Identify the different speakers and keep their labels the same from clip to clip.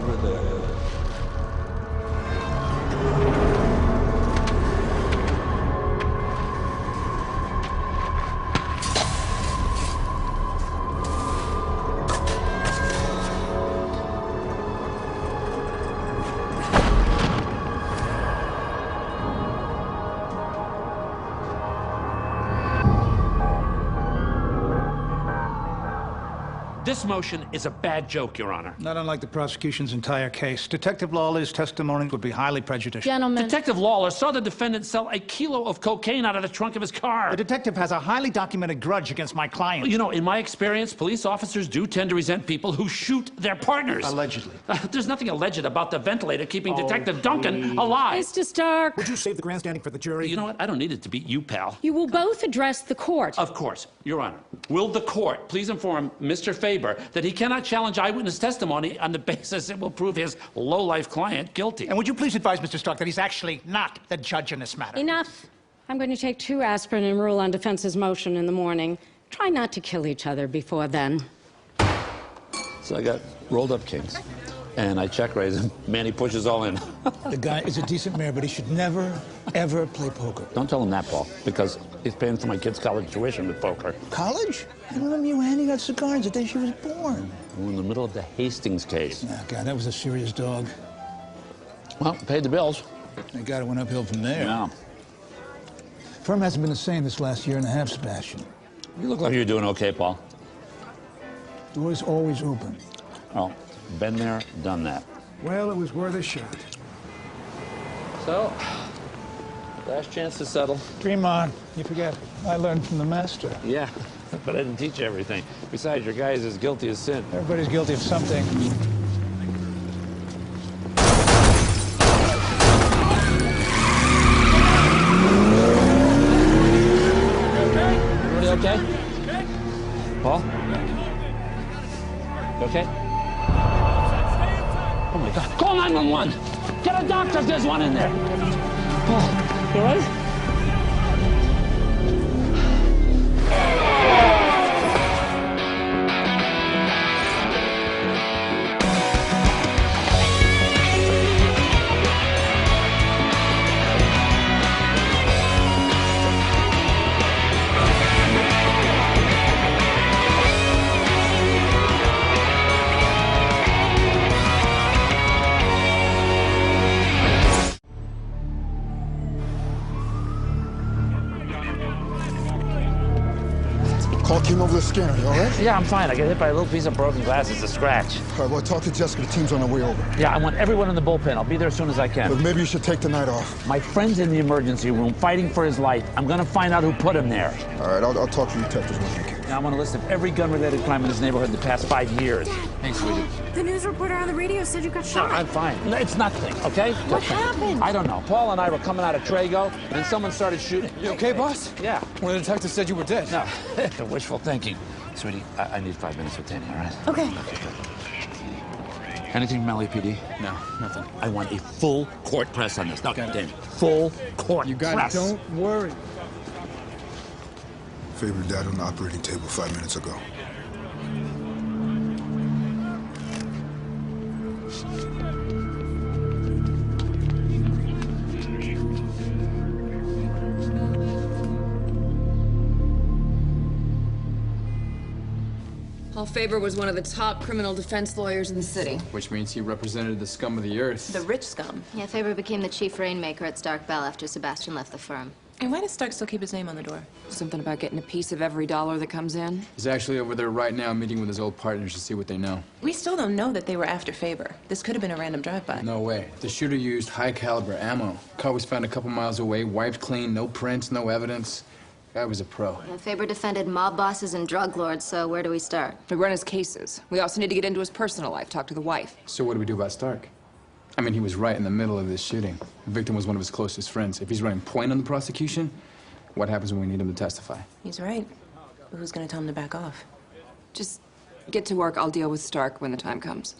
Speaker 1: over there.
Speaker 2: This motion is a bad joke, Your Honor.
Speaker 3: Not unlike the prosecution's entire case. Detective Lawler's testimony would be highly prejudicial.
Speaker 4: Gentlemen.
Speaker 2: Detective Lawler saw the defendant sell a kilo of cocaine out of the trunk of his car.
Speaker 3: The detective has a highly documented grudge against my client.
Speaker 2: You know, in my experience, police officers do tend to resent people who shoot their partners.
Speaker 3: Allegedly.
Speaker 2: There's nothing alleged about the ventilator keeping Detective Duncan alive.
Speaker 4: Mr. Stark.
Speaker 3: Would you save the grandstanding for the jury?
Speaker 2: You know what? I don't need it to beat you, pal.
Speaker 4: You will both address the court.
Speaker 2: Of course, Your Honor. Will the court please inform Mr. Faber that he cannot challenge eyewitness testimony on the basis it will prove his low-life client guilty?
Speaker 3: And would you please advise Mr. Stark that he's actually not the judge in this matter?
Speaker 4: Enough. I'm going to take 2 aspirin and rule on defense's motion in the morning. Try not to kill each other before then.
Speaker 2: So I got rolled up kings, and I check raise him. Manny pushes all in.
Speaker 5: The guy is a decent mayor, but he should never, ever play poker.
Speaker 2: Don't tell him that, Paul, because he's paying for my kid's college tuition with poker.
Speaker 5: College? I remember you handing out cigars the day she was born.
Speaker 2: We're in the middle of the Hastings case.
Speaker 5: Oh, God, that was a serious dog.
Speaker 2: Well, paid the bills.
Speaker 5: Thank God it went uphill from there.
Speaker 2: Yeah.
Speaker 5: Firm hasn't been the same this last year and a half, Sebastian.
Speaker 2: You look like you're doing okay, Paul.
Speaker 5: Door's always open.
Speaker 2: Well, been there, done that.
Speaker 5: Well, it was worth a shot.
Speaker 2: So, last chance to settle.
Speaker 5: Dream on. You forget, I learned from the master.
Speaker 2: Yeah, but I didn't teach you everything. Besides, your guy is as guilty as sin.
Speaker 5: Everybody's guilty of something.
Speaker 2: Everybody okay? Paul? You okay? Oh my God! Call 911! Get a doctor if there's one in there! Paul, you all right?
Speaker 6: Call came over the scanner, you all right?
Speaker 2: Yeah, I'm fine. I got hit by a little piece of broken glass. It's a scratch.
Speaker 6: All right, well, talk to Jessica. The team's on their way over.
Speaker 2: Yeah, I want everyone in the bullpen. I'll be there as soon as I can.
Speaker 6: But maybe you should take the night off.
Speaker 2: My friend's in the emergency room fighting for his life. I'm gonna find out who put him there.
Speaker 6: All right, I'll talk to the detectives when I can.
Speaker 2: Now, I want a list of every gun-related crime in this neighborhood in the past 5 years.
Speaker 7: Thanks, sweetie.
Speaker 4: The news reporter on the radio said you got
Speaker 2: No,
Speaker 4: shot.
Speaker 2: I'm fine. No, it's nothing, okay?
Speaker 4: What happened?
Speaker 2: I don't know. Paul and I were coming out of Trago, and someone started shooting.
Speaker 7: You okay, boss?
Speaker 2: Yeah.
Speaker 7: One of the detectives said you were dead.
Speaker 2: No, wishful thinking. Sweetie, I need 5 minutes with Danny, all right?
Speaker 4: Okay.
Speaker 2: Anything from LAPD?
Speaker 7: No, nothing.
Speaker 2: I want a full court press on this. No, Danny, full court
Speaker 7: You got
Speaker 2: press.
Speaker 7: it. Don't worry.
Speaker 6: Faber died on the operating table 5 minutes ago.
Speaker 8: Paul Faber was one of the top criminal defense lawyers in the city.
Speaker 7: Which means he represented the scum of the earth.
Speaker 8: The rich scum.
Speaker 9: Yeah, Faber became the chief rainmaker at Stark Bell after Sebastian left the firm.
Speaker 8: And why does Stark still keep his name on the door? Something about getting a piece of every dollar that comes in?
Speaker 7: He's actually over there right now meeting with his old partners to see what they know.
Speaker 8: We still don't know that they were after Faber. This could have been a random drive-by.
Speaker 7: No way. The shooter used high-caliber ammo. Car was found a couple miles away, wiped clean, no prints, no evidence. Guy was a pro.
Speaker 9: Yeah, Faber defended mob bosses and drug lords, so where do we start?
Speaker 8: We run his cases. We also need to get into his personal life, talk to the wife.
Speaker 7: So what do we do about Stark? I mean, he was right in the middle of this shooting. The victim was one of his closest friends. If he's running point on the prosecution, what happens when we need him to testify?
Speaker 8: He's right. But who's gonna tell him to back off? Just get to work. I'll deal with Stark when the time comes.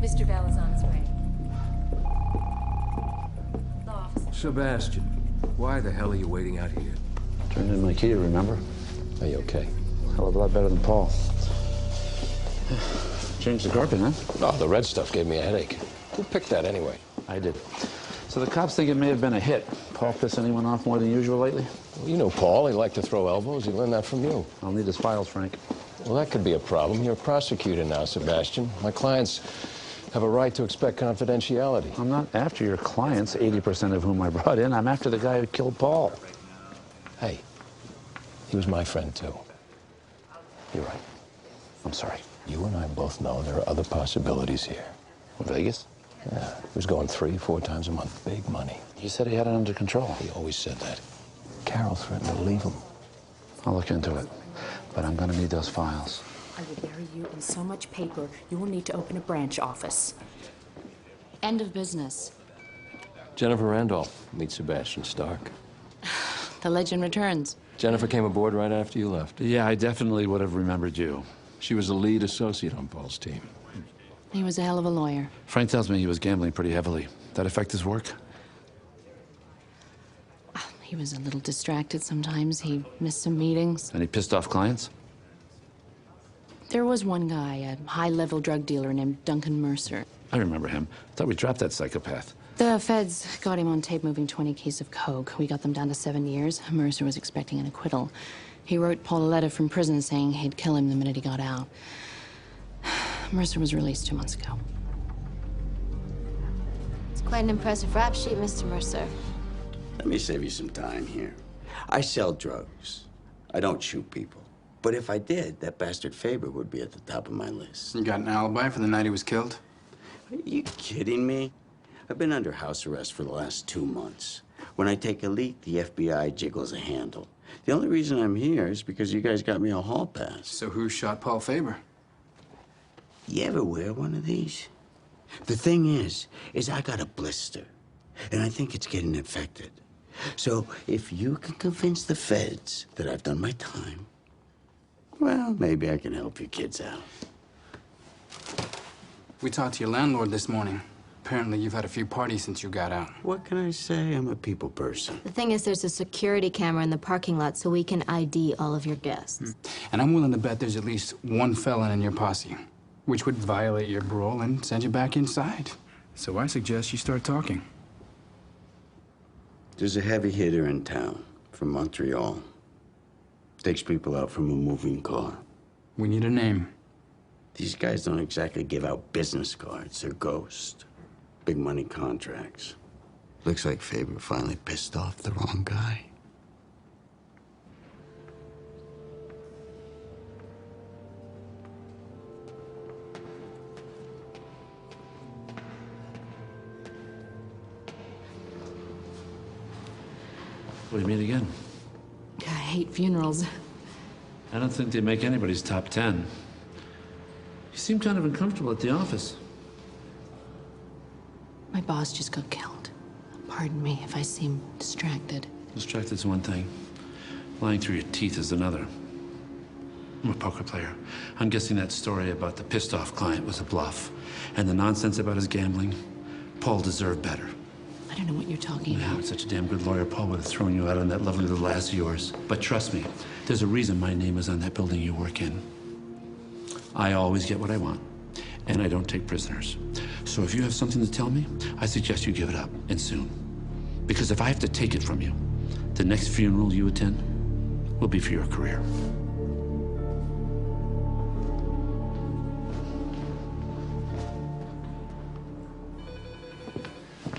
Speaker 4: Mr. Bell is on his way.
Speaker 10: Sebastian, why the hell are you waiting out here?
Speaker 2: Turned in my key, remember? Are you okay? Hell of a lot better than Paul. Changed the carpet, huh?
Speaker 1: Oh, the red stuff gave me a headache. Who picked that anyway?
Speaker 2: I did. So the cops think it may have been a hit. Paul piss anyone off more than usual lately?
Speaker 1: Well, you know Paul. He liked to throw elbows. He learned that from you.
Speaker 2: I'll need his files, Frank.
Speaker 1: Well, that could be a problem. You're a prosecutor now, Sebastian. My clients have a right to expect confidentiality.
Speaker 2: I'm not after your clients, 80% of whom I brought in. I'm after the guy who killed Paul.
Speaker 1: Hey, he was my friend, too.
Speaker 2: You're right. I'm sorry.
Speaker 1: You and I both know there are other possibilities here.
Speaker 2: Vegas?
Speaker 1: Yeah, he was going 3-4 times a month. Big money.
Speaker 2: You said he had it under control.
Speaker 1: He always said that. Carol threatened to leave him.
Speaker 2: I'll look into it. But I'm gonna need those files.
Speaker 10: I will bury you in so much paper, you will need to open a branch office.
Speaker 9: End of business.
Speaker 1: Jennifer Randolph, meet Sebastian Stark.
Speaker 9: The legend returns.
Speaker 1: Jennifer came aboard right after you left.
Speaker 2: Yeah, I definitely would have remembered you.
Speaker 1: She was the lead associate on Paul's team.
Speaker 9: He was a hell of a lawyer.
Speaker 2: Frank tells me he was gambling pretty heavily. That affect his work?
Speaker 9: He was a little distracted sometimes. He missed some meetings.
Speaker 2: And he pissed off clients?
Speaker 9: There was one guy, a high-level drug dealer named Duncan Mercer.
Speaker 2: I remember him. Thought we dropped that psychopath.
Speaker 9: The feds got him on tape moving 20 cases of coke. We got them down to 7 years. Mercer was expecting an acquittal. He wrote Paul a letter from prison saying he'd kill him the minute he got out. Mercer was released 2 months ago. It's quite an impressive rap sheet, Mr. Mercer.
Speaker 11: Let me save you some time here. I sell drugs. I don't shoot people. But if I did, that bastard Faber would be at the top of my list.
Speaker 7: You got an alibi for the night he was killed?
Speaker 11: Are you kidding me? I've been under house arrest for the last 2 months. When I take a leak, the FBI jiggles a handle. The only reason I'm here is because you guys got me a hall pass.
Speaker 7: So who shot Paul Faber?
Speaker 11: You ever wear one of these? The thing is I got a blister, and I think it's getting infected. So if you can convince the feds that I've done my time, well, maybe I can help your kids out.
Speaker 7: We talked to your landlord this morning. Apparently you've had a few parties since you got out.
Speaker 11: What can I say? I'm a people person.
Speaker 9: The thing is, there's a security camera in the parking lot so we can ID all of your guests.
Speaker 7: And I'm willing to bet there's at least one felon in your posse, which would violate your parole and send you back inside. So I suggest you start talking.
Speaker 11: There's a heavy hitter in town from Montreal. Takes people out from a moving car.
Speaker 7: We need a name.
Speaker 11: These guys don't exactly give out business cards. They're ghosts. Big money contracts. Looks like Faber finally pissed off the wrong guy.
Speaker 2: We meet again.
Speaker 9: I hate funerals.
Speaker 2: I don't think they make anybody's top 10. You seem kind of uncomfortable at the office.
Speaker 9: My boss just got killed. Pardon me if I seem distracted.
Speaker 2: Distracted's one thing. Lying through your teeth is another. I'm a poker player. I'm guessing that story about the pissed-off client was a bluff. And the nonsense about his gambling, Paul deserved better.
Speaker 9: I don't know what you're talking
Speaker 2: Yeah,
Speaker 9: about.
Speaker 2: with such a damn good lawyer, Paul would have thrown you out on that lovely little ass of yours. But trust me, there's a reason my name is on that building you work in. I always get what I want, and I don't take prisoners. So if you have something to tell me, I suggest you give it up, and soon. Because if I have to take it from you, the next funeral you attend will be for your career.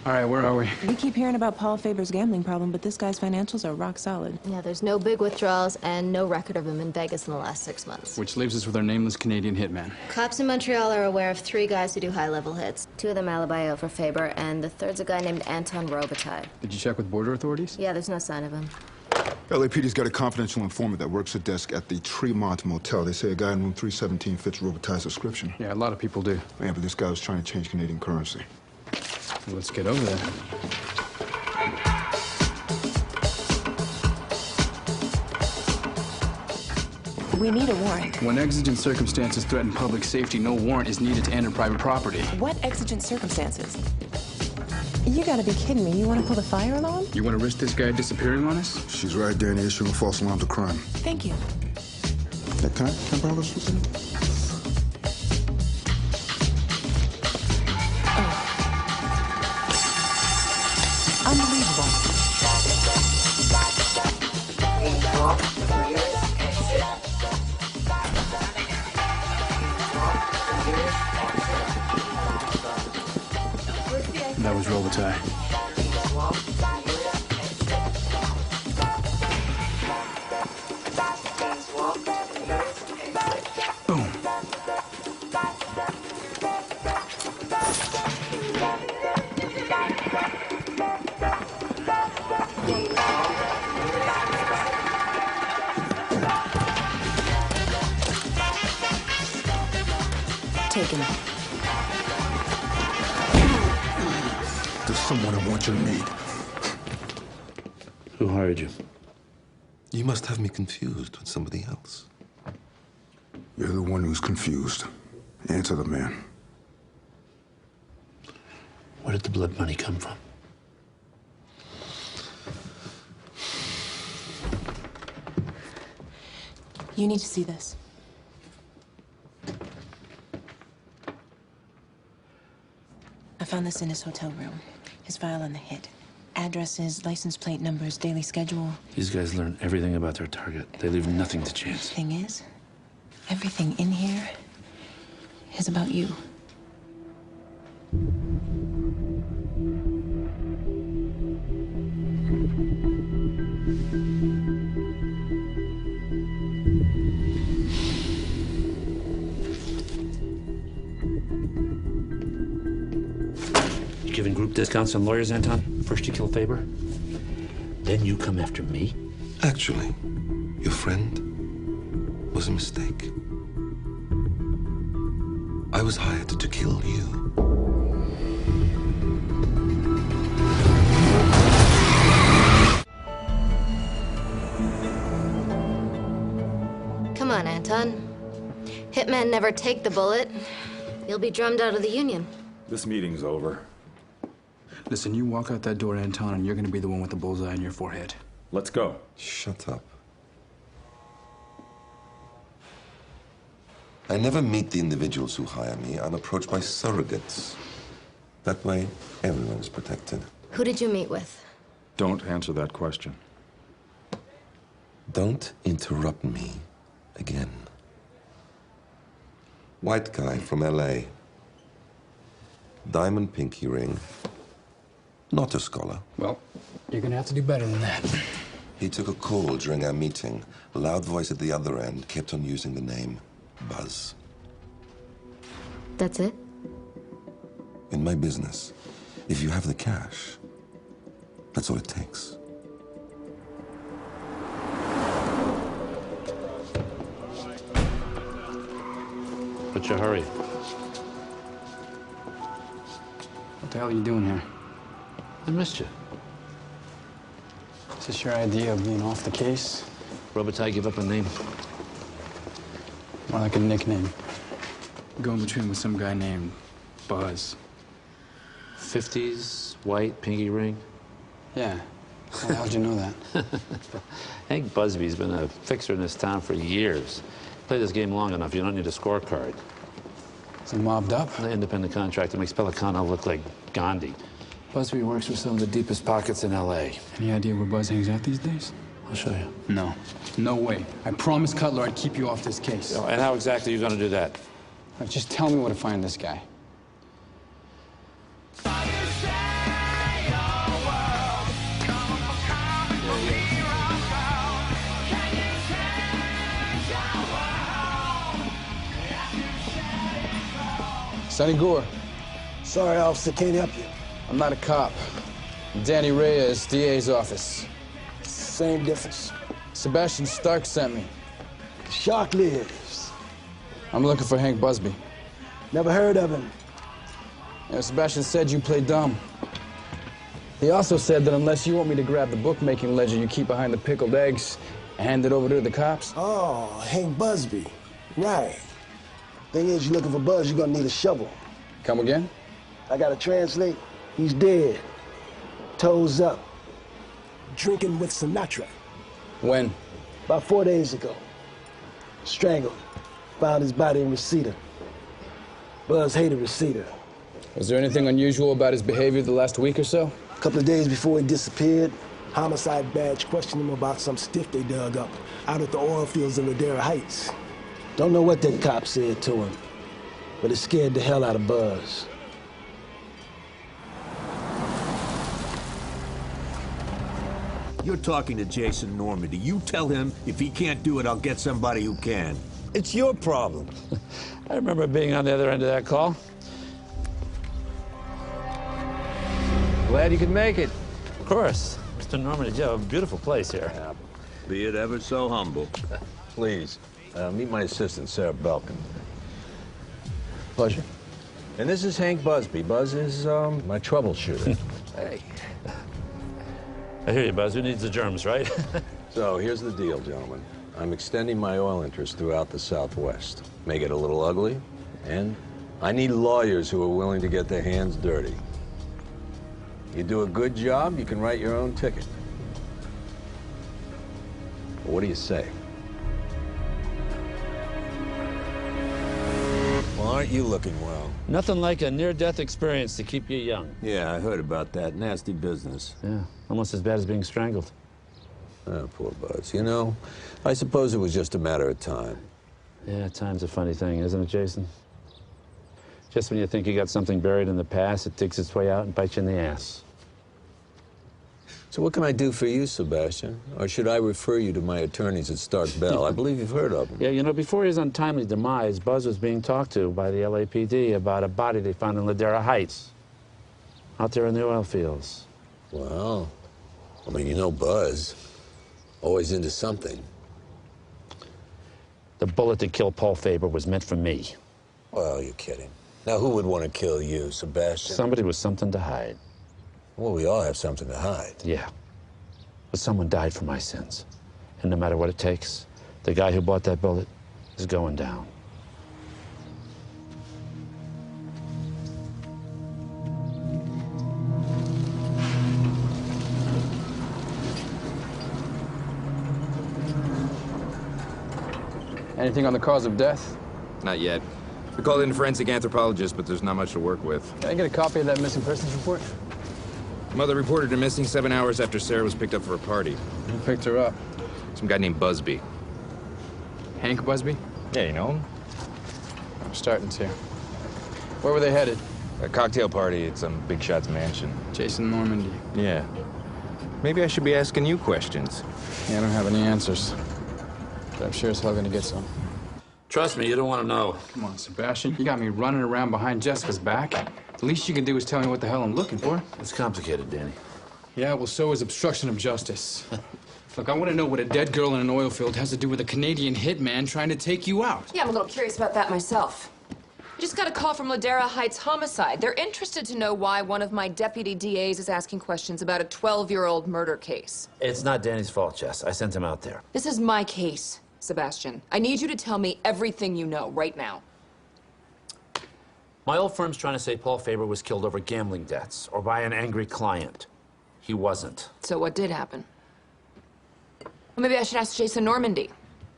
Speaker 7: All right, where are we?
Speaker 12: We keep hearing about Paul Faber's gambling problem, but this guy's financials are rock solid.
Speaker 9: Yeah, there's no big withdrawals and no record of him in Vegas in the last 6 months.
Speaker 7: Which leaves us with our nameless Canadian hitman.
Speaker 9: Cops in Montreal are aware of 3 guys who do high-level hits. 2 of them alibi over Faber, and the third's a guy named Anton Robitaille.
Speaker 7: Did you check with border authorities?
Speaker 9: Yeah, there's no sign of him.
Speaker 6: LAPD's got a confidential informant that works a desk at the Tremont Motel. They say a guy in room 317 fits Robitaille's description.
Speaker 7: Yeah, a lot of people do.
Speaker 6: Yeah, but this guy was trying to change Canadian currency.
Speaker 7: Well, let's get over there.
Speaker 12: We need a warrant.
Speaker 7: When exigent circumstances threaten public safety, no warrant is needed to enter private property.
Speaker 12: What exigent circumstances? You gotta be kidding me. You wanna pull the fire alarm?
Speaker 7: You want to risk this guy disappearing on us?
Speaker 6: She's right, Danny. Issuing false alarms of crime.
Speaker 12: Thank you.
Speaker 6: Can I borrow something?
Speaker 12: Unbelievable.
Speaker 7: That was Robitaille. Boom.
Speaker 12: Taken.
Speaker 6: There's someone I want you to meet.
Speaker 2: Who hired you?
Speaker 13: You must have me confused with somebody else.
Speaker 6: You're the one who's confused. Answer the man.
Speaker 2: Where did the blood money come from?
Speaker 12: You need to see this. I found this in his hotel room. His file on the hit. Addresses, license plate numbers, daily schedule.
Speaker 2: These guys learn everything about their target. They leave nothing to chance.
Speaker 12: Thing is, everything in here is about you.
Speaker 2: You giving group discounts on lawyers, Anton? First you kill Faber, then you come after me?
Speaker 13: Actually, your friend was a mistake. I was hired to kill you.
Speaker 14: Come on, Anton. Hitmen never take the bullet. You'll be drummed out of the union.
Speaker 15: This meeting's over.
Speaker 7: Listen, you walk out that door, Anton, and you're gonna be the one with the bullseye on your forehead.
Speaker 15: Let's go.
Speaker 13: Shut up. I never meet the individuals who hire me. I'm approached by surrogates. That way, everyone is protected.
Speaker 14: Who did you meet with?
Speaker 15: Don't answer that question.
Speaker 13: Don't interrupt me again. White guy from LA. Diamond pinky ring. Not a scholar.
Speaker 7: Well, you're gonna have to do better than that.
Speaker 13: He took a call during our meeting. A loud voice at the other end kept on using the name Buzz.
Speaker 14: That's it?
Speaker 13: In my business, if you have the cash, that's all it takes.
Speaker 2: What's your hurry?
Speaker 7: What the hell are you doing here?
Speaker 2: I missed you.
Speaker 7: Is this your idea of being off the case?
Speaker 2: Robitaille give up a name.
Speaker 7: More like a nickname. Going between with some guy named Buzz.
Speaker 2: 50s, white, pinky ring.
Speaker 7: Yeah. Well, how'd you know that?
Speaker 2: Hank Busby's been a fixer in this town for years. Play this game long enough, you don't need a scorecard.
Speaker 7: Is he mobbed up?
Speaker 2: The independent contractor makes Pelicano look like Gandhi.
Speaker 7: Busby works for some of the deepest pockets in L.A. Any idea where Buzz hangs out these days?
Speaker 2: I'll show you.
Speaker 7: No. No way. I promised Cutler I'd keep you off this case.
Speaker 2: Oh, and how exactly are you going to do that?
Speaker 7: Just tell me where to find this guy. Sonny Gore.
Speaker 16: Sorry, officer, can't help you.
Speaker 7: I'm not a cop. I'm Danny Reyes, DA's office.
Speaker 16: Same difference.
Speaker 7: Sebastian Stark sent me.
Speaker 16: Shark lives.
Speaker 7: I'm looking for Hank Busby.
Speaker 16: Never heard of him.
Speaker 7: Yeah, Sebastian said you play dumb. He also said that unless you want me to grab the bookmaking ledger you keep behind the pickled eggs and hand it over to the cops.
Speaker 16: Oh, Hank Busby. Right. Thing is, you're looking for Buzz, you're gonna need a shovel.
Speaker 7: Come again?
Speaker 16: I gotta translate. He's dead. Toes up. Drinking with Sinatra.
Speaker 7: When?
Speaker 16: About 4 days ago. Strangled. Found his body in Reseda. Buzz hated Reseda.
Speaker 7: Was there anything unusual about his behavior the last week or so?
Speaker 16: A couple of days before he disappeared, homicide badge questioned him about some stiff they dug up out at the oil fields in Ladera Heights. Don't know what that cop said to him, but it scared the hell out of Buzz.
Speaker 17: You're talking to Jason Normandy. You tell him if he can't do it, I'll get somebody who can. It's your problem.
Speaker 2: I remember being on the other end of that call.
Speaker 18: Glad you could make it.
Speaker 2: Of course. Mr. Normandy, you have a beautiful place here.
Speaker 17: Yeah, be it ever so humble. Please, meet my assistant, Sarah Belkin.
Speaker 1: Pleasure.
Speaker 18: And this is Hank Busby. Buzz is, my troubleshooter.
Speaker 2: Hey. I hear you, Buzz. Who needs the germs, right?
Speaker 17: So, here's the deal, gentlemen. I'm extending my oil interests throughout the Southwest. Make it a little ugly, and I need lawyers who are willing to get their hands dirty. You do a good job, you can write your own ticket. What do you say? Well, aren't you looking well?
Speaker 2: Nothing like a near-death experience to keep you young.
Speaker 17: Yeah, I heard about that. Nasty business.
Speaker 2: Yeah, almost as bad as being strangled.
Speaker 17: Oh, poor Buzz. You know, I suppose it was just a matter of time.
Speaker 2: Yeah, time's a funny thing, isn't it, Jason? Just when you think you got something buried in the past, it digs its way out and bites you in the ass.
Speaker 17: So what can I do for you, Sebastian? Or should I refer you to my attorneys at Stark Bell? I believe you've heard of them.
Speaker 2: Yeah, you know, before his untimely demise, Buzz was being talked to by the LAPD about a body they found in Ladera Heights, out there in the oil fields.
Speaker 17: Well, I mean, you know Buzz. Always into something.
Speaker 2: The bullet that killed Paul Faber was meant for me.
Speaker 17: Well, you're kidding. Now, who would want to kill you, Sebastian?
Speaker 2: Somebody with something to hide.
Speaker 17: Well, we all have something to hide.
Speaker 2: Yeah. But someone died for my sins. And no matter what it takes, the guy who bought that bullet is going down.
Speaker 7: Anything on the cause of death?
Speaker 19: Not yet. We called in a forensic anthropologist, but there's not much to work with.
Speaker 7: Can I get a copy of that missing persons report?
Speaker 19: Mother reported her missing 7 hours after Sarah was picked up for a party.
Speaker 7: Who picked her up?
Speaker 19: Some guy named Busby.
Speaker 7: Hank Busby?
Speaker 19: Yeah, you know him?
Speaker 7: I'm starting to. Where were they headed?
Speaker 19: A cocktail party at some big shot's mansion.
Speaker 7: Jason Normandy.
Speaker 19: Yeah. Maybe I should be asking you questions.
Speaker 7: Yeah, I don't have any answers. But I'm sure as hell gonna get some.
Speaker 2: Trust me, you don't want to know.
Speaker 7: Come on, Sebastian. You got me running around behind Jessica's back. The least you can do is tell me what the hell I'm looking for.
Speaker 2: It's complicated, Danny.
Speaker 7: Yeah, well, so is obstruction of justice. Look, I want to know what a dead girl in an oil field has to do with a Canadian hitman trying to take you out.
Speaker 8: Yeah, I'm a little curious about that myself. I just got a call from Ladera Heights Homicide. They're interested to know why one of my deputy DAs is asking questions about a 12-year-old murder case.
Speaker 2: It's not Danny's fault, Jess. I sent him out there.
Speaker 8: This is my case, Sebastian. I need you to tell me everything you know right now.
Speaker 2: My old firm's trying to say Paul Faber was killed over gambling debts or by an angry client. He wasn't.
Speaker 8: So what did happen? Well, maybe I should ask Jason Normandy.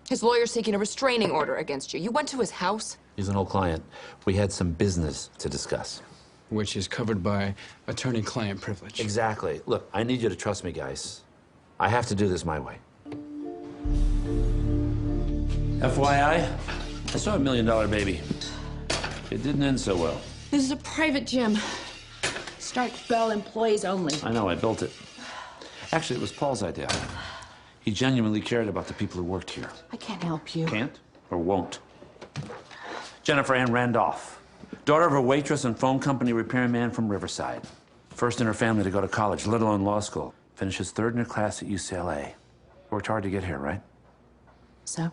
Speaker 8: His lawyer's seeking a restraining order against you. You went to his house?
Speaker 2: He's an old client. We had some business to discuss.
Speaker 7: Which is covered by attorney-client privilege.
Speaker 2: Exactly. Look, I need you to trust me, guys. I have to do this my way. FYI, I saw $1 million baby. It didn't end so well.
Speaker 10: This is a private gym. Stark Bell employees only.
Speaker 2: I know, I built it. Actually, it was Paul's idea. He genuinely cared about the people who worked here.
Speaker 10: I can't help you.
Speaker 2: Can't or won't. Jennifer Ann Randolph, daughter of a waitress and phone company repairman from Riverside. First in her family to go to college, let alone law school. Finishes third in her class at UCLA. Worked hard to get here, right?
Speaker 9: So?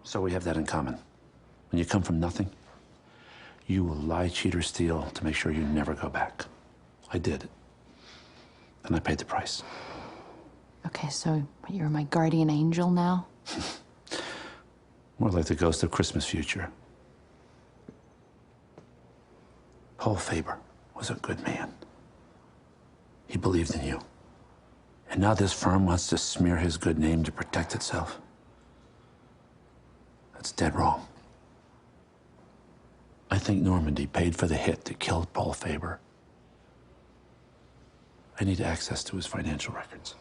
Speaker 2: So we have that in common. When you come from nothing, you will lie, cheat, or steal to make sure you never go back. I did. And I paid the price.
Speaker 9: Okay, so you're my guardian angel now?
Speaker 2: More like the ghost of Christmas future. Paul Faber was a good man. He believed in you. And now this firm wants to smear his good name to protect itself. That's dead wrong. I think Normandy paid for the hit that killed Paul Faber. I need access to his financial records.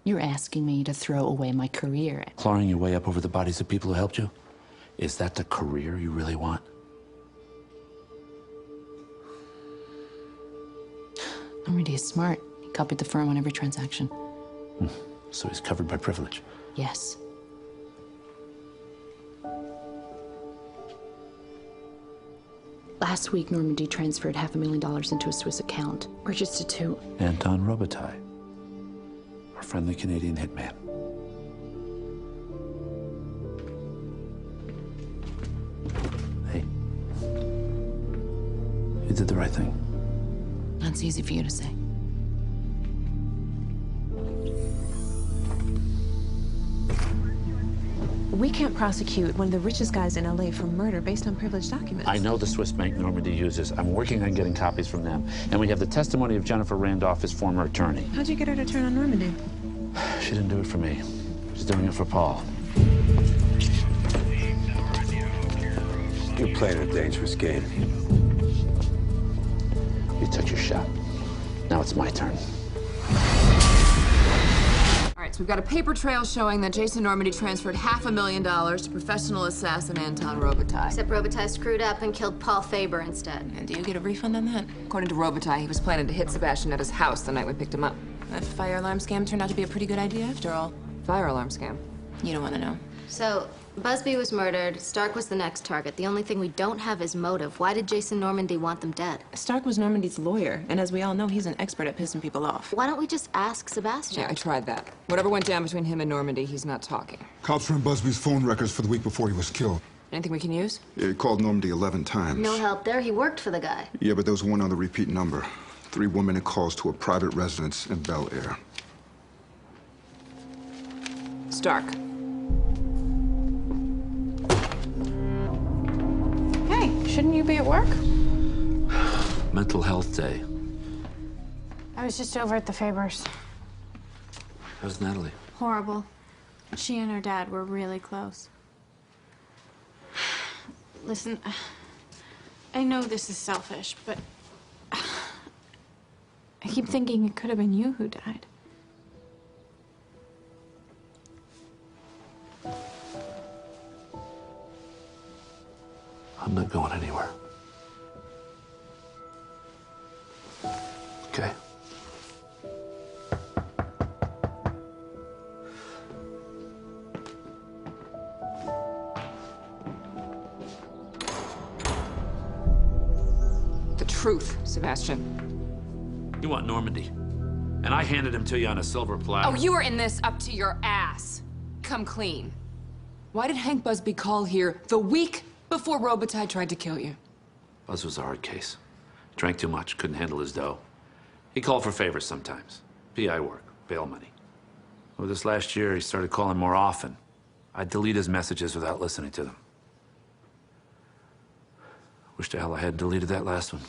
Speaker 9: You're asking me to throw away my career.
Speaker 2: Clawing your way up over the bodies of people who helped you? Is that the career you really want?
Speaker 9: Normandy is smart. He copied the firm on every transaction.
Speaker 2: So he's covered by privilege.
Speaker 9: Yes. Last week, Normandy transferred $500,000 into a Swiss account, registered to
Speaker 2: Anton Robitaille, our friendly Canadian hitman. Hey, you did the right thing.
Speaker 9: That's easy for you to say.
Speaker 12: We can't prosecute one of the richest guys in LA for murder based on privileged documents.
Speaker 2: I know the Swiss bank Normandy uses. I'm working on getting copies from them. And we have the testimony of Jennifer Randolph, his former attorney.
Speaker 12: How'd you get her to turn on Normandy?
Speaker 2: She didn't do it for me. She's doing it for Paul.
Speaker 17: You're playing a dangerous game.
Speaker 2: You took your shot. Now it's my turn.
Speaker 8: All right, so we've got a paper trail showing that Jason Normandy transferred $500,000 to professional assassin Anton Robitaille.
Speaker 14: Except Robitaille screwed up and killed Paul Faber instead.
Speaker 12: And do you get a refund on that?
Speaker 8: According to Robitaille, he was planning to hit Sebastian at his house the night we picked him up.
Speaker 12: That fire alarm scam turned out to be a pretty good idea after all.
Speaker 8: Fire alarm scam?
Speaker 12: You don't want to know.
Speaker 14: So, Busby was murdered. Stark was the next target. The only thing we don't have is motive. Why did Jason Normandy want them dead?
Speaker 12: Stark was Normandy's lawyer, and as we all know, he's an expert at pissing people off.
Speaker 14: Why don't we just ask Sebastian?
Speaker 8: Yeah, I tried that. Whatever went down between him and Normandy, he's not talking.
Speaker 6: Cops ran Busby's phone records for the week before he was killed.
Speaker 8: Anything we can use?
Speaker 6: Yeah, he called Normandy 11 times.
Speaker 14: No help there. He worked for the guy.
Speaker 6: Yeah, but there was one other repeat number. 3 1-minute calls to a private residence in Bel Air.
Speaker 8: Stark.
Speaker 20: Hey, shouldn't you be at work?
Speaker 2: Mental health day.
Speaker 20: I was just over at the Fabers.
Speaker 2: How's Natalie?
Speaker 20: Horrible. She and her dad were really close. Listen, I know this is selfish, but I keep thinking it could have been you who died.
Speaker 2: I'm not going anywhere. Okay?
Speaker 8: The truth, Sebastian.
Speaker 2: You want Normandy. And I handed him to you on a silver platter.
Speaker 8: Oh, you were in this up to your ass. Come clean. Why did Hank Busby call here the week before Robitaille tried to kill you?
Speaker 2: Buzz was a hard case. Drank too much, couldn't handle his dough. He called for favors sometimes. PI work, bail money. Over this last year, he started calling more often. I'd delete his messages without listening to them. Wish to hell I had deleted that last one.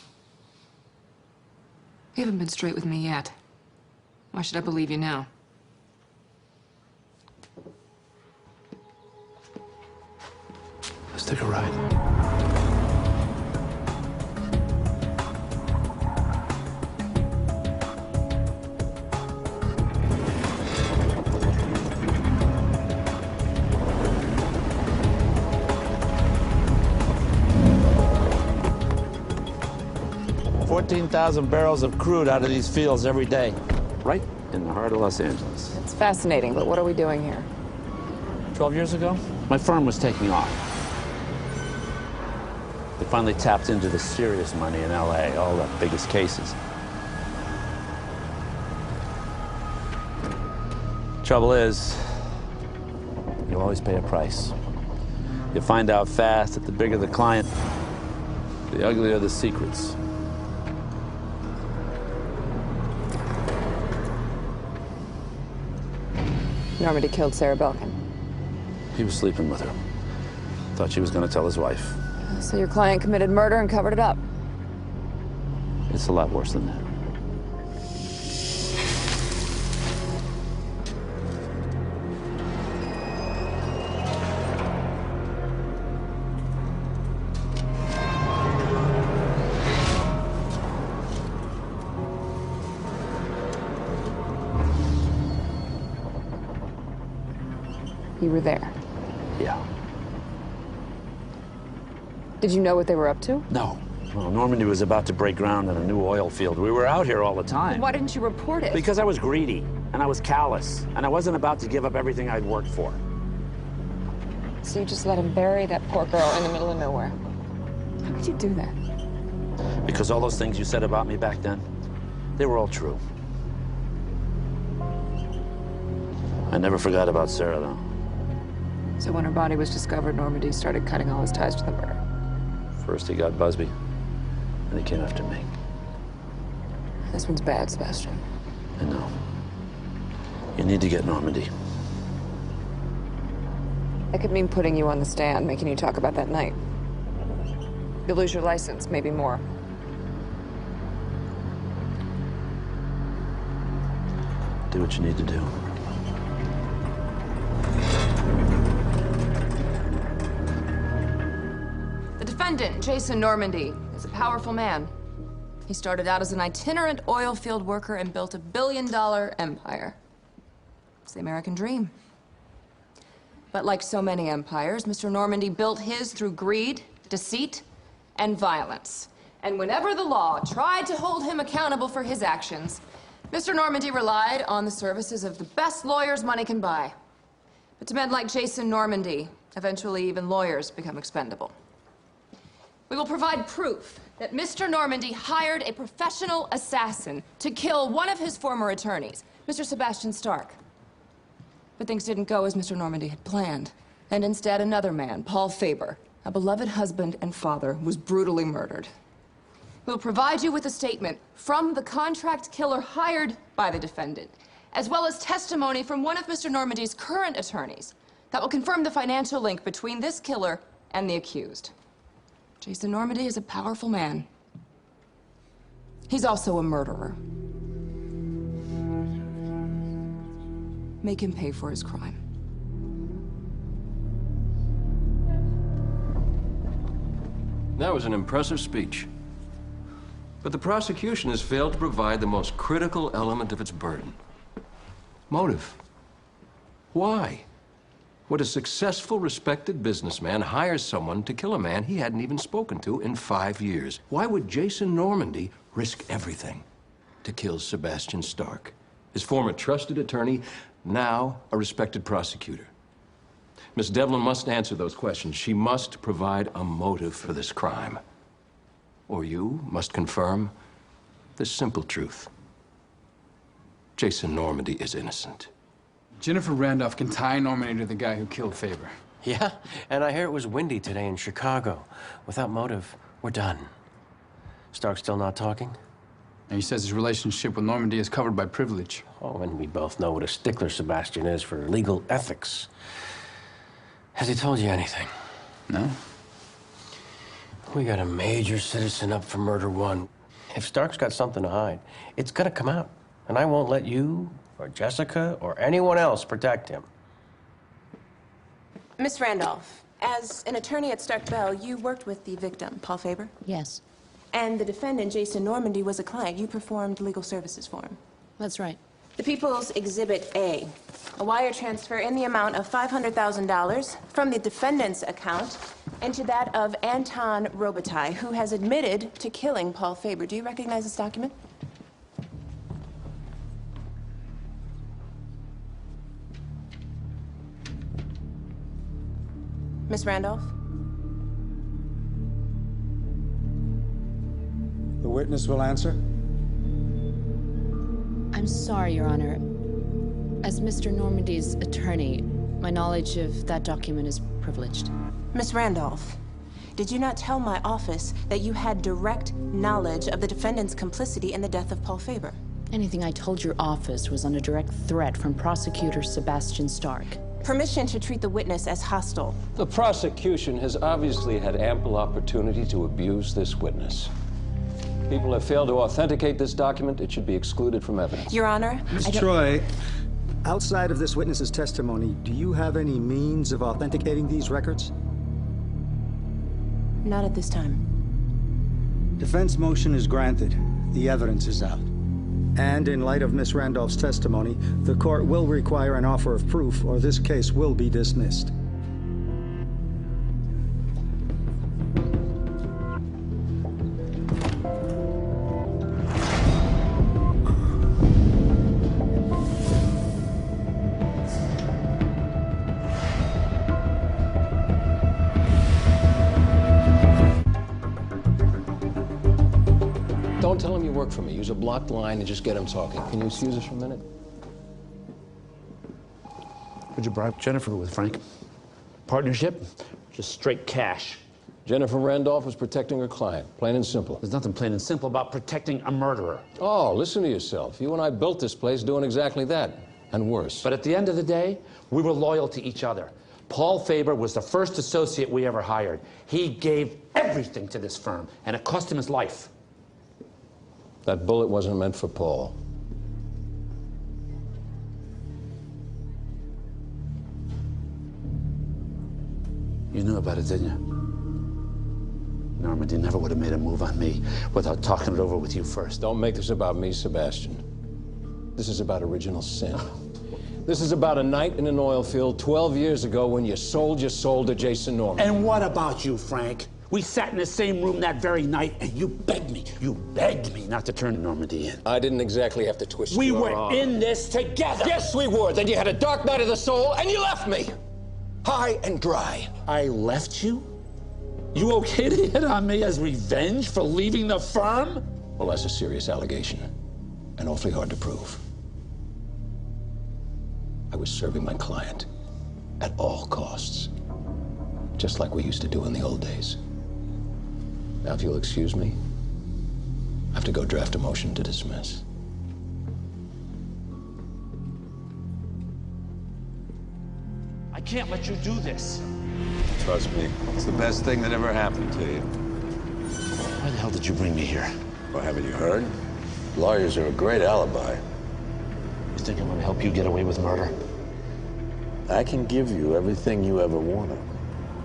Speaker 8: You haven't been straight with me yet. Why should I believe you now?
Speaker 2: Let's take a ride.
Speaker 21: $14,000 barrels of crude out of these fields every day.
Speaker 2: Right in the heart of Los Angeles.
Speaker 8: It's fascinating, but what are we doing here?
Speaker 2: 12 years ago, my firm was taking off. They finally tapped into the serious money in LA, all the biggest cases. Trouble is, you always pay a price. You find out fast that the bigger the client, the uglier the secrets.
Speaker 8: Normandy killed Sarah Belkin.
Speaker 2: He was sleeping with her. Thought she was going to tell his wife.
Speaker 8: So your client committed murder and covered it up.
Speaker 2: It's a lot worse than that.
Speaker 8: were there?
Speaker 21: Yeah.
Speaker 8: Did you know what they were up to?
Speaker 21: No. Well, Normandy was about to break ground in a new oil field. We were out here all the time.
Speaker 8: Why didn't you report it?
Speaker 21: Because I was greedy, and I was callous, and I wasn't about to give up everything I'd worked for.
Speaker 8: So you just let him bury that poor girl in the middle of nowhere? How could you do that?
Speaker 21: Because all those things you said about me back then, they were all true. I never forgot about Sarah, though.
Speaker 8: So when her body was discovered, Normandy started cutting all his ties to the murder.
Speaker 21: First he got Busby, and he came after me.
Speaker 8: This one's bad, Sebastian.
Speaker 21: I know. You need to get Normandy.
Speaker 8: That could mean putting you on the stand, making you talk about that night. You'll lose your license, maybe more.
Speaker 21: Do what you need to do.
Speaker 8: The defendant, Jason Normandy, is a powerful man. He started out as an itinerant oil field worker and built a billion-dollar empire. It's the American dream. But like so many empires, Mr. Normandy built his through greed, deceit, and violence. And whenever the law tried to hold him accountable for his actions, Mr. Normandy relied on the services of the best lawyers money can buy. But to men like Jason Normandy, eventually even lawyers become expendable. We will provide proof that Mr. Normandy hired a professional assassin to kill one of his former attorneys, Mr. Sebastian Stark. But things didn't go as Mr. Normandy had planned. And instead, another man, Paul Faber, a beloved husband and father, was brutally murdered. We'll provide you with a statement from the contract killer hired by the defendant, as well as testimony from one of Mr. Normandy's current attorneys that will confirm the financial link between this killer and the accused. Jason Normandy is a powerful man. He's also a murderer. Make him pay for his crime.
Speaker 1: That was an impressive speech. But the prosecution has failed to provide the most critical element of its burden. Motive. Why? Would a successful, respected businessman hire someone to kill a man he hadn't even spoken to in 5 years? Why would Jason Normandy risk everything to kill Sebastian Stark, his former trusted attorney, now a respected prosecutor? Miss Devlin must answer those questions. She must provide a motive for this crime. Or you must confirm the simple truth. Jason Normandy is innocent.
Speaker 7: Jennifer Randolph can tie Normandy to the guy who killed Faber.
Speaker 3: Yeah, and I hear it was windy today in Chicago. Without motive, we're done. Stark's still not talking?
Speaker 7: And he says his relationship with Normandy is covered by privilege.
Speaker 3: Oh, and we both know what a stickler Sebastian is for legal ethics. Has he told you anything?
Speaker 7: No.
Speaker 3: We got a major citizen up for murder one. If Stark's got something to hide, it's gonna come out. And I won't let you, or Jessica, or anyone else protect him.
Speaker 12: Miss Randolph, as an attorney at Stark Bell, you worked with the victim, Paul Faber?
Speaker 9: Yes.
Speaker 12: And the defendant, Jason Normandy, was a client. You performed legal services for him.
Speaker 9: That's right.
Speaker 12: The People's Exhibit A, a wire transfer in the amount of $500,000 from the defendant's account into that of Anton Robitaille, who has admitted to killing Paul Faber. Do you recognize this document? Miss Randolph?
Speaker 22: The witness will answer.
Speaker 9: I'm sorry, Your Honor. As Mr. Normandy's attorney, my knowledge of that document is privileged.
Speaker 12: Miss Randolph, did you not tell my office that you had direct knowledge of the defendant's complicity in the death of Paul Faber?
Speaker 9: Anything I told your office was under direct threat from prosecutor Sebastian Stark.
Speaker 12: Permission to treat the witness as hostile.
Speaker 1: The prosecution has obviously had ample opportunity to abuse this witness. People have failed to authenticate this document. It should be excluded from evidence.
Speaker 12: Your Honor,
Speaker 22: Ms. Troy, outside of this witness's testimony, do you have any means of authenticating these records?
Speaker 12: Not at this time.
Speaker 22: Defense motion is granted. The evidence is out. And in light of Miss Randolph's testimony, the court will require an offer of proof, or this case will be dismissed.
Speaker 1: Don't tell him you work for me. Use a blocked line and just get him talking. Can you excuse us for a minute?
Speaker 2: Would you bribe Jennifer with Frank? Partnership? Just straight cash.
Speaker 1: Jennifer Randolph was protecting her client, plain and simple.
Speaker 2: There's nothing plain and simple about protecting a murderer.
Speaker 1: Oh, listen to yourself. You and I built this place doing exactly that, and worse.
Speaker 2: But at the end of the day, we were loyal to each other. Paul Faber was the first associate we ever hired. He gave everything to this firm, and it cost him his life.
Speaker 1: That bullet wasn't meant for Paul.
Speaker 2: You knew about it, didn't you? Normandy never would have made a move on me without talking it over with you first.
Speaker 1: Don't make this about me, Sebastian. This is about original sin. This is about a night in an oil field 12 years ago when you sold your soul to Jason Norman.
Speaker 2: And what about you, Frank? We sat in the same room that very night, and you begged me not to turn Normandy in.
Speaker 1: I didn't exactly have to twist
Speaker 2: We
Speaker 1: your
Speaker 2: were
Speaker 1: arm.
Speaker 2: in this together.
Speaker 1: Yes, we were. Then you had a dark night of the soul, and you left me. High and dry.
Speaker 2: I left you? You okay to hit on me as revenge for leaving the firm?
Speaker 1: Well, that's a serious allegation, and awfully hard to prove. I was serving my client at all costs, just like we used to do in the old days. Now, if you'll excuse me, I have to go draft a motion to dismiss.
Speaker 2: I can't let you do this.
Speaker 17: Trust me, it's the best thing that ever happened to you.
Speaker 2: Why the hell did you bring me here?
Speaker 17: Well, haven't you heard? Lawyers are a great alibi.
Speaker 2: You think I'm gonna help you get away with murder?
Speaker 17: I can give you everything you ever wanted,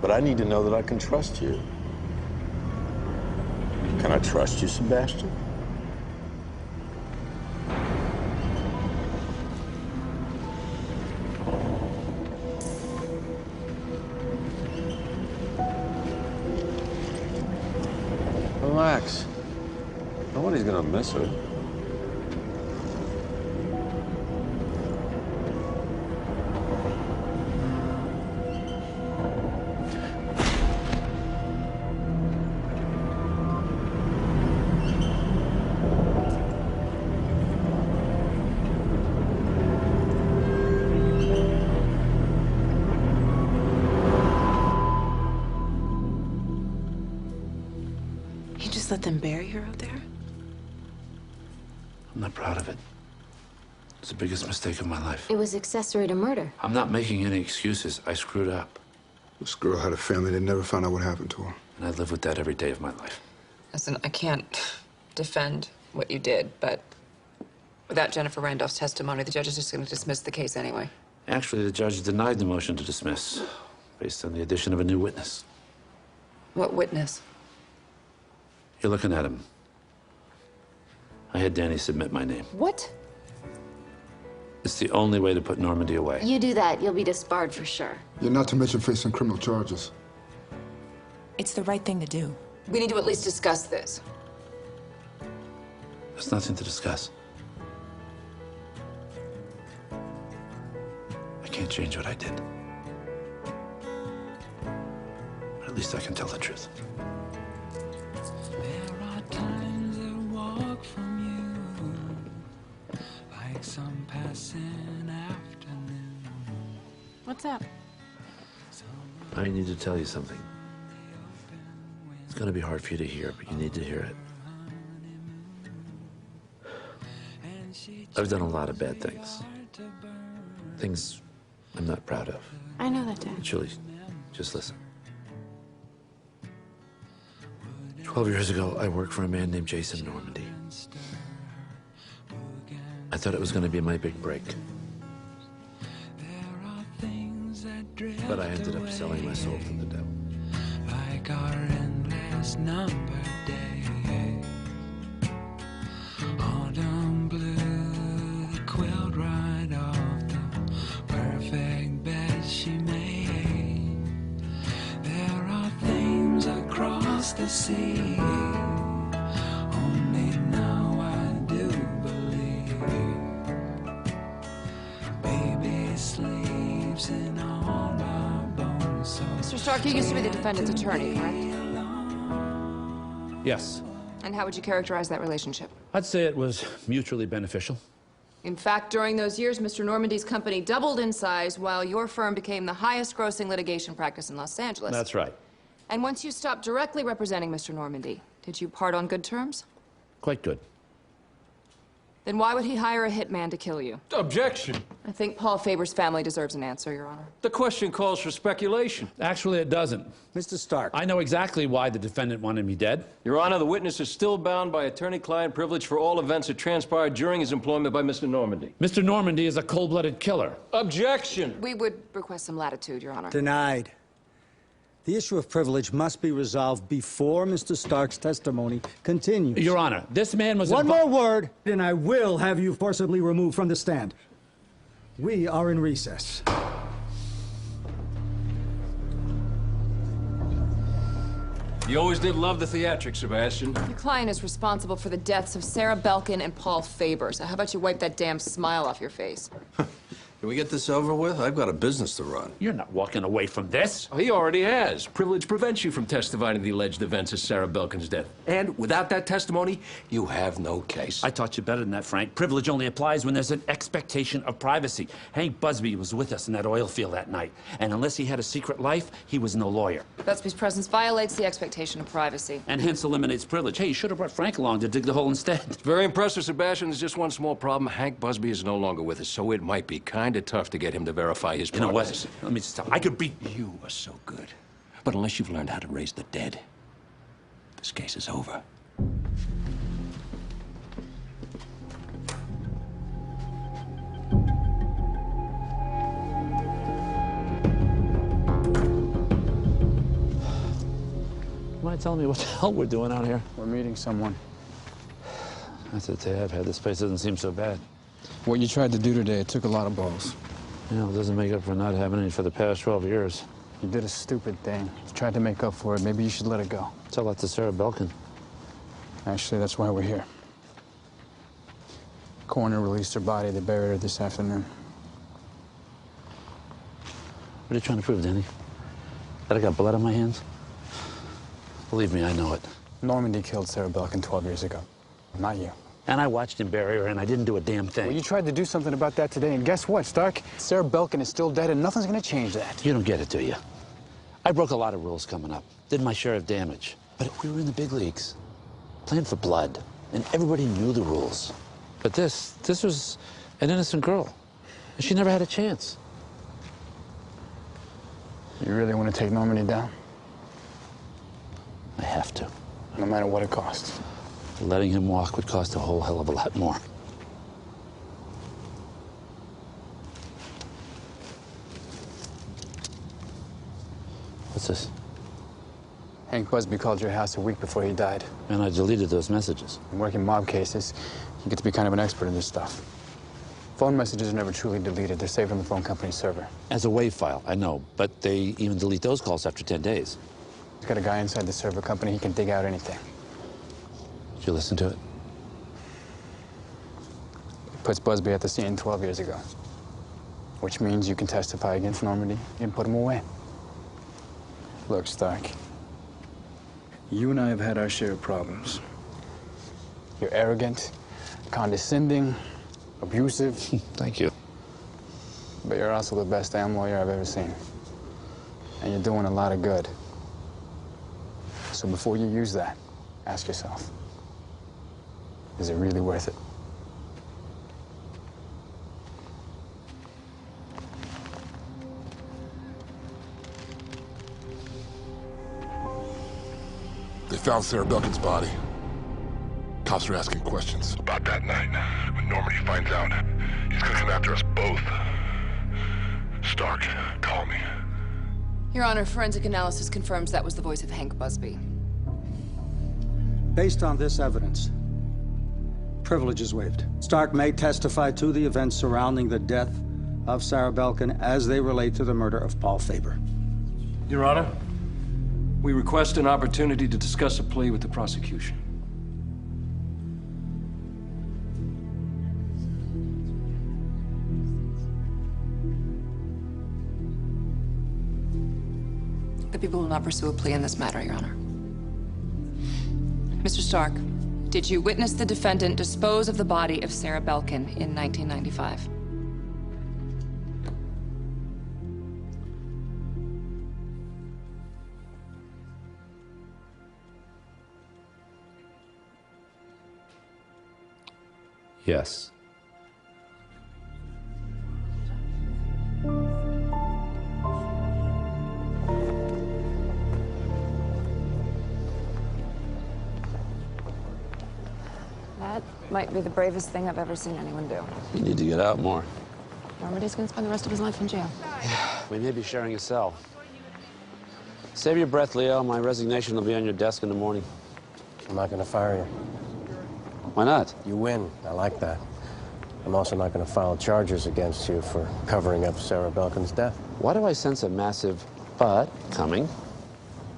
Speaker 17: but I need to know that I can trust you. Can I trust you, Sebastian? Relax. Nobody's gonna miss her.
Speaker 12: You just let them bury her out there?
Speaker 2: I'm not proud of it. It's the biggest mistake of my life.
Speaker 14: It was accessory to murder.
Speaker 2: I'm not making any excuses. I screwed up.
Speaker 6: This girl had a family that never found out what happened to her.
Speaker 2: And I live with that every day of my life.
Speaker 8: Listen, I can't defend what you did, but without Jennifer Randolph's testimony, the judge is just going to dismiss the case anyway.
Speaker 2: Actually, the judge denied the motion to dismiss based on the addition of a new witness.
Speaker 8: What witness?
Speaker 2: You're looking at him. I had Danny submit my name.
Speaker 8: What?
Speaker 2: It's the only way to put Normandy away.
Speaker 14: You do that, you'll be disbarred for sure.
Speaker 6: You're not to mention facing criminal charges.
Speaker 12: It's the right thing to do.
Speaker 8: We need to at least discuss this.
Speaker 2: There's nothing to discuss. I can't change what I did. But at least I can tell the truth.
Speaker 4: There are times that walk from you like some passing afternoon.
Speaker 20: What's up?
Speaker 2: I need to tell you something. It's gonna be hard for you to hear, but you need to hear it. I've done a lot of bad things. Things I'm not proud of.
Speaker 20: I know that, Dad.
Speaker 2: Julie, just listen. 12 years ago, I worked for a man named Jason Normandy. I thought it was gonna be my big break. But I ended up selling my soul to the devil.
Speaker 4: Like our endless number day. Autumn blue. across the sea. Only now I do believe baby sleeps in all my bones. So
Speaker 8: Mr. Stark, you used to be the defendant's attorney, correct?
Speaker 2: Yes.
Speaker 8: And how would you characterize that relationship?
Speaker 2: I'd say it was mutually beneficial.
Speaker 8: In fact, during those years, Mr. Normandy's company doubled in size while your firm became the highest-grossing litigation practice in Los Angeles.
Speaker 2: That's right.
Speaker 8: And once you stopped directly representing Mr. Normandy, did you part on good terms?
Speaker 2: Quite good.
Speaker 8: Then why would he hire a hitman to kill you?
Speaker 1: Objection.
Speaker 8: I think Paul Faber's family deserves an answer, Your Honor.
Speaker 1: The question calls for speculation.
Speaker 2: Actually, it doesn't.
Speaker 22: Mr. Stark.
Speaker 2: I know exactly why the defendant wanted me dead.
Speaker 1: Your Honor, the witness is still bound by attorney-client privilege for all events that transpired during his employment by Mr. Normandy.
Speaker 2: Mr. Normandy is a cold-blooded killer.
Speaker 1: Objection.
Speaker 8: We would request some latitude, Your Honor.
Speaker 22: Denied. The issue of privilege must be resolved before Mr. Stark's testimony continues.
Speaker 2: Your Honor, this man was...
Speaker 22: One more word, and I will have you forcibly removed from the stand. We are in recess.
Speaker 1: You always did love the theatrics, Sebastian.
Speaker 8: Your client is responsible for the deaths of Sarah Belkin and Paul Faber. So how about you wipe that damn smile off your face?
Speaker 17: Can we get this over with? I've got a business to run.
Speaker 2: You're not walking away from this.
Speaker 1: He already has. Privilege prevents you from testifying to the alleged events of Sarah Belkin's death. And without that testimony, you have no case.
Speaker 2: I taught you better than that, Frank. Privilege only applies when there's an expectation of privacy. Hank Busby was with us in that oil field that night. And unless he had a secret life, he was no lawyer.
Speaker 8: Busby's presence violates the expectation of privacy.
Speaker 2: And hence eliminates privilege. Hey, you should have brought Frank along to dig the hole instead.
Speaker 1: It's very impressive, Sebastian. There's just one small problem. Hank Busby is no longer with us, so it might be kind of tough to get him to verify his
Speaker 2: You know what?
Speaker 1: promises.
Speaker 2: Let me just tell you, I could beat...
Speaker 1: You are so good. But unless you've learned how to raise the dead, this case is over.
Speaker 21: Mind telling me what the hell we're doing out here?
Speaker 7: We're meeting someone.
Speaker 21: That's the day I've had. This place doesn't seem so bad.
Speaker 7: What you tried to do today, it took a lot of balls.
Speaker 21: You know, it doesn't make up for not having any for the past 12 years.
Speaker 7: You did a stupid thing. You tried to make up for it. Maybe you should let it go.
Speaker 21: Tell that to Sarah Belkin.
Speaker 7: Actually, that's why we're here. Coroner released her body. They buried her this afternoon.
Speaker 21: What are you trying to prove, Danny? That I got blood on my hands? Believe me, I know it.
Speaker 7: Normandy killed Sarah Belkin 12 years ago. Not you.
Speaker 21: And I watched him bury her, and I didn't do a damn thing.
Speaker 7: Well, you tried to do something about that today, and guess what, Stark? Sarah Belkin is still dead, and nothing's gonna change that.
Speaker 21: You don't get it, do you? I broke a lot of rules coming up. Did my share of damage. But we were in the big leagues. Playing for blood. And everybody knew the rules. But this was an innocent girl. And she never had a chance.
Speaker 7: You really want to take Normandy down?
Speaker 21: I have to.
Speaker 7: No matter what it costs.
Speaker 21: Letting him walk would cost a whole hell of a lot more. What's this?
Speaker 7: Hank Busby called your house a week before he died.
Speaker 21: And I deleted those messages.
Speaker 7: In working mob cases, you get to be kind of an expert in this stuff. Phone messages are never truly deleted. They're saved on the phone company's server.
Speaker 21: As a WAV file, I know, but they even delete those calls after 10 days.
Speaker 7: He's got a guy inside the server company. He can dig out anything.
Speaker 21: Did you listen to it?
Speaker 7: It puts Busby at the scene 12 years ago. Which means you can testify against Normandy and put him away. Look, Stark. You and I have had our share of problems. You're arrogant, condescending, abusive.
Speaker 21: Thank you.
Speaker 7: But you're also the best damn lawyer I've ever seen. And you're doing a lot of good. So before you use that, ask yourself, is it really worth it?
Speaker 5: They found Sarah Belkin's body. Cops are asking questions.
Speaker 11: About that night, when Normandy finds out, he's gonna come after us both. Stark, call me.
Speaker 8: Your Honor, forensic analysis confirms that was the voice of Hank Busby.
Speaker 22: Based on this evidence, privilege is waived. Stark may testify to the events surrounding the death of Sarah Belkin as they relate to the murder of Paul Faber.
Speaker 1: Your Honor, We request an opportunity to discuss a plea with the prosecution.
Speaker 8: The people will not pursue a plea in this matter, Your Honor. Mr. Stark, did you witness the defendant dispose of the body of Sarah Belkin in 1995?
Speaker 21: Yes.
Speaker 8: That might be the bravest thing I've ever seen anyone do.
Speaker 21: You need to get out more.
Speaker 8: Normandy's gonna spend the rest of his life in jail.
Speaker 21: We may be sharing a cell. Save your breath, Leo. My resignation will be on your desk in the morning.
Speaker 3: I'm not going to fire you.
Speaker 21: Why not?
Speaker 3: You win. I like that. I'm also not going to file charges against you for covering up Sarah Belkin's death.
Speaker 21: Why do I sense a massive but coming?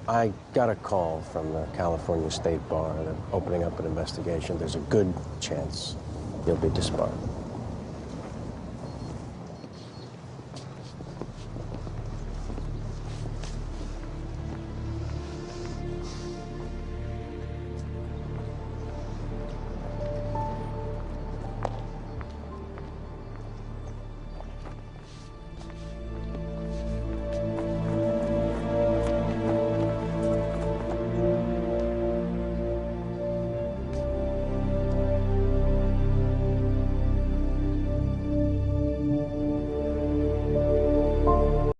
Speaker 3: I got a call from the California State Bar. They're opening up an investigation. There's a good chance you'll be disbarred.